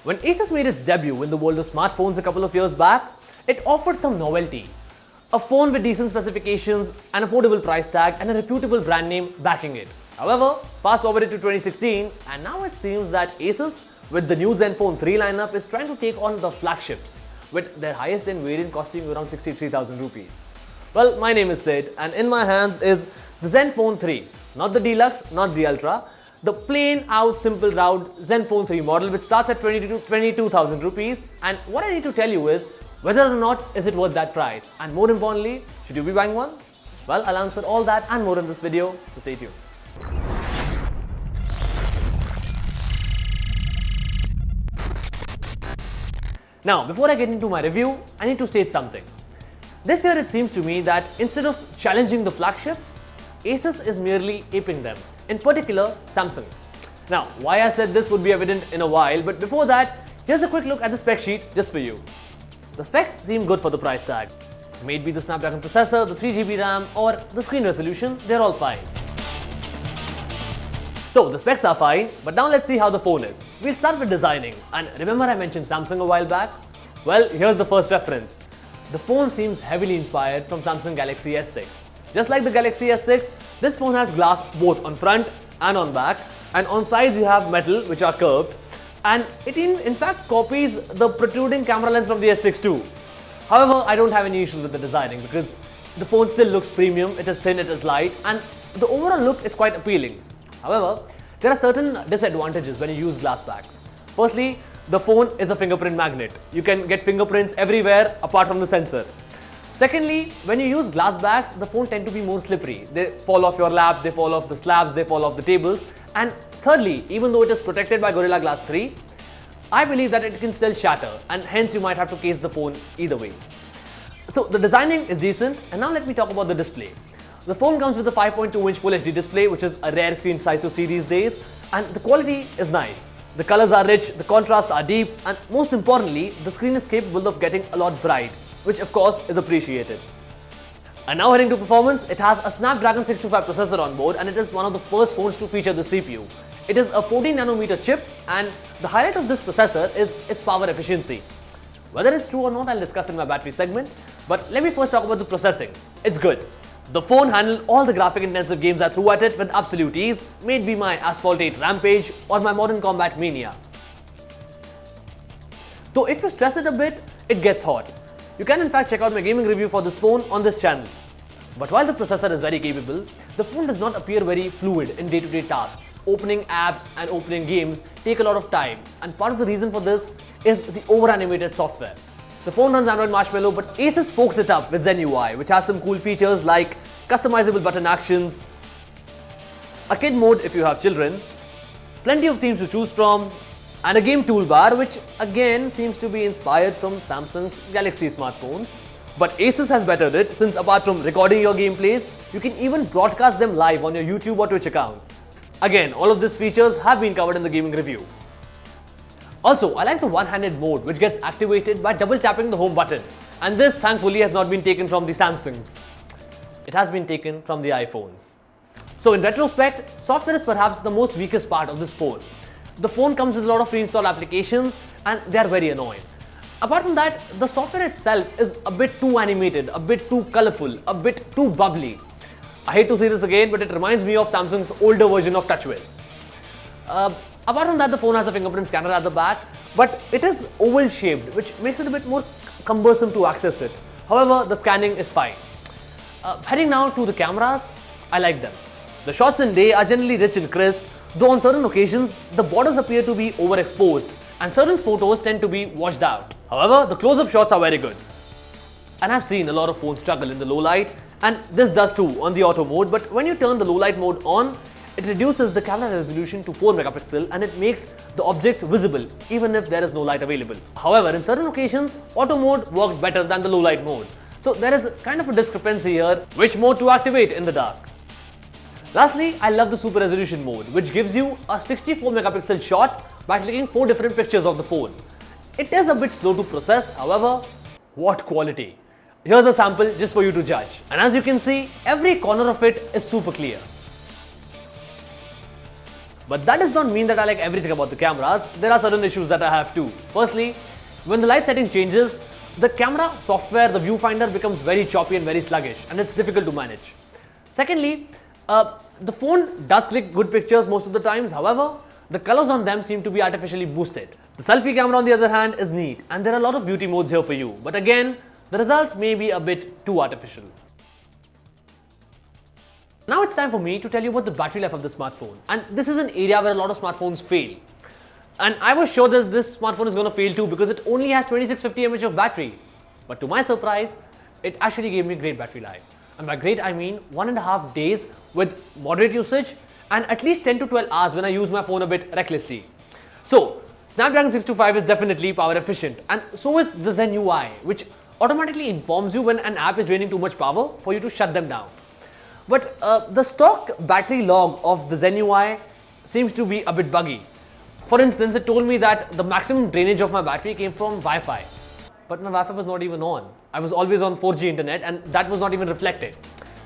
When Asus made its debut in the world of smartphones a couple of years back, it offered some novelty. A phone with decent specifications, an affordable price tag and a reputable brand name backing it. However, fast forward to 2016 and now it seems that Asus with the new Zenfone 3 lineup is trying to take on the flagships with their highest end variant costing around 63,000 rupees. Well, my name is Sid and in my hands is the Zenfone 3, not the Deluxe, not the Ultra, the plain out simple round Zenfone 3 model which starts at 22,000 rupees, and what I need to tell you is whether or not is it worth that price, and more importantly, should you be buying one? Well, I'll answer all that and more in this video, so stay tuned. Now, before I get into my review, I need to state something. This year it seems to me that instead of challenging the flagships, Asus is merely aping them, in particular Samsung. Now, why I said this would be evident in a while, but before that, here's a quick look at the spec sheet just for you. The specs seem good for the price tag. May it be the Snapdragon processor, the 3GB RAM or the screen resolution, they're all fine. So the specs are fine, but now let's see how the phone is. We'll start with designing, and remember I mentioned Samsung a while back? Well, here's the first reference. The phone seems heavily inspired from Samsung Galaxy S6. Just like the Galaxy S6, this phone has glass both on front and on back, and on sides you have metal which are curved, and it in fact copies the protruding camera lens from the S6 too. However, I don't have any issues with the designing because the phone still looks premium, it is thin, it is light, and the overall look is quite appealing. However, there are certain disadvantages when you use glass back. Firstly, the phone is a fingerprint magnet. You can get fingerprints everywhere apart from the sensor. Secondly, when you use glass backs, the phone tend to be more slippery. They fall off your lap, they fall off the slabs, they fall off the tables. And thirdly, even though it is protected by Gorilla Glass 3, I believe that it can still shatter and hence you might have to case the phone either ways. So the designing is decent, and now let me talk about the display. The phone comes with a 5.2-inch Full HD display, which is a rare screen size to see these days, and the quality is nice. The colors are rich, the contrasts are deep, and most importantly, the screen is capable of getting a lot bright, which of course is appreciated. And now heading to performance, it has a Snapdragon 625 processor on board and it is one of the first phones to feature the CPU. It is a 14nm chip, and the highlight of this processor is its power efficiency. Whether it's true or not, I'll discuss in my battery segment, but let me first talk about the processing. It's good. The phone handled all the graphic intensive games I threw at it with absolute ease, may it be my Asphalt 8 Rampage or my Modern Combat Mania. Though if you stress it a bit, it gets hot. You can in fact check out my gaming review for this phone on this channel. But while the processor is very capable, the phone does not appear very fluid in day-to-day tasks. Opening apps and opening games take a lot of time, and part of the reason for this is the over-animated software. The phone runs Android Marshmallow, but Asus folks it up with Zen UI, which has some cool features like customizable button actions, a kid mode if you have children, plenty of themes to choose from, and a game toolbar which again seems to be inspired from Samsung's Galaxy smartphones. But Asus has bettered it, since apart from recording your gameplays, you can even broadcast them live on your YouTube or Twitch accounts. Again, all of these features have been covered in the gaming review. Also, I like the one-handed mode which gets activated by double tapping the home button, and this thankfully has not been taken from the Samsungs. It has been taken from the iPhones. So in retrospect, software is perhaps the most weakest part of this phone. The phone comes with a lot of pre-installed applications and they are very annoying. Apart from that, the software itself is a bit too animated, a bit too colorful, a bit too bubbly. I hate to say this again, but it reminds me of Samsung's older version of TouchWiz. Apart from that, the phone has a fingerprint scanner at the back, but it is oval shaped, which makes it a bit more cumbersome to access it. However, the scanning is fine. Heading now to the cameras, I like them. The shots in day are generally rich and crisp, though on certain occasions, the borders appear to be overexposed and certain photos tend to be washed out. However, the close-up shots are very good. And I've seen a lot of phones struggle in the low light, and this does too on the auto mode, but when you turn the low light mode on, it reduces the camera resolution to 4 megapixel and it makes the objects visible even if there is no light available. However, in certain occasions, auto mode worked better than the low light mode. So there is kind of a discrepancy here, which mode to activate in the dark. Lastly, I love the super resolution mode, which gives you a 64 megapixel shot by clicking 4 different pictures of the phone. It is a bit slow to process, however, what quality. Here's a sample just for you to judge. And as you can see, every corner of it is super clear. But that does not mean that I like everything about the cameras. There are certain issues that I have too. Firstly, when the light setting changes, the camera software, the viewfinder becomes very choppy and very sluggish, and it's difficult to manage. Secondly, the phone does click good pictures most of the times. However, the colors on them seem to be artificially boosted. The selfie camera on the other hand is neat, and there are a lot of beauty modes here for you. But again, the results may be a bit too artificial. Now it's time for me to tell you about the battery life of the smartphone. And this is an area where a lot of smartphones fail. And I was sure that this smartphone is going to fail too because it only has 2650 mAh of battery. But to my surprise, it actually gave me great battery life. And by great I mean 1.5 days with moderate usage and at least 10 to 12 hours when I use my phone a bit recklessly. So, Snapdragon 625 is definitely power efficient, and so is the Zen UI, which automatically informs you when an app is draining too much power for you to shut them down. But the stock battery log of the Zen UI seems to be a bit buggy. For instance, it told me that the maximum drainage of my battery came from Wi-Fi. But my Wi-Fi was not even on. I was always on 4G internet and that was not even reflected.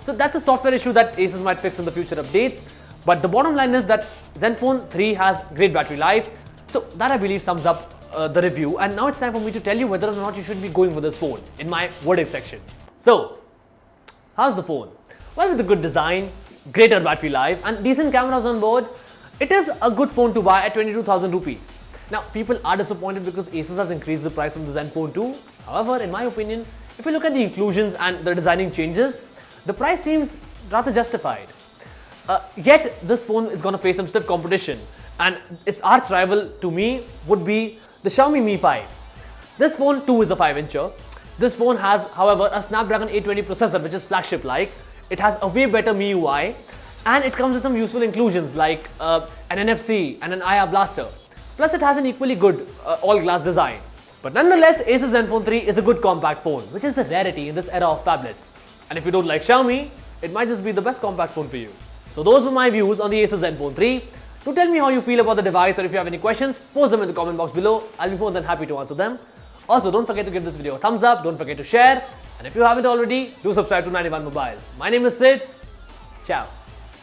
So that's a software issue that Asus might fix in the future updates. But the bottom line is that Zenfone 3 has great battery life. So that I believe sums up the review. And now it's time for me to tell you whether or not you should be going for this phone in my verdict section. So, how's the phone? Well, with a good design, greater battery life and decent cameras on board, it is a good phone to buy at 22,000 rupees. Now, people are disappointed because Asus has increased the price from the Zenfone 2. However, in my opinion, if you look at the inclusions and the designing changes, the price seems rather justified. Yet, this phone is going to face some stiff competition, and its arch rival to me would be the Xiaomi Mi 5. This phone too is a 5-incher. This phone has, however, a Snapdragon 820 processor, which is flagship-like. It has a way better MIUI, and it comes with some useful inclusions like an NFC and an IR blaster. Plus, it has an equally good all-glass design. But nonetheless, Asus Zenfone 3 is a good compact phone, which is a rarity in this era of phablets. And if you don't like Xiaomi, it might just be the best compact phone for you. So those were my views on the Asus Zenfone 3. Do tell me how you feel about the device, or if you have any questions, post them in the comment box below. I'll be more than happy to answer them. Also, don't forget to give this video a thumbs up, don't forget to share, and if you haven't already, do subscribe to 91 Mobiles. My name is Sid. Ciao.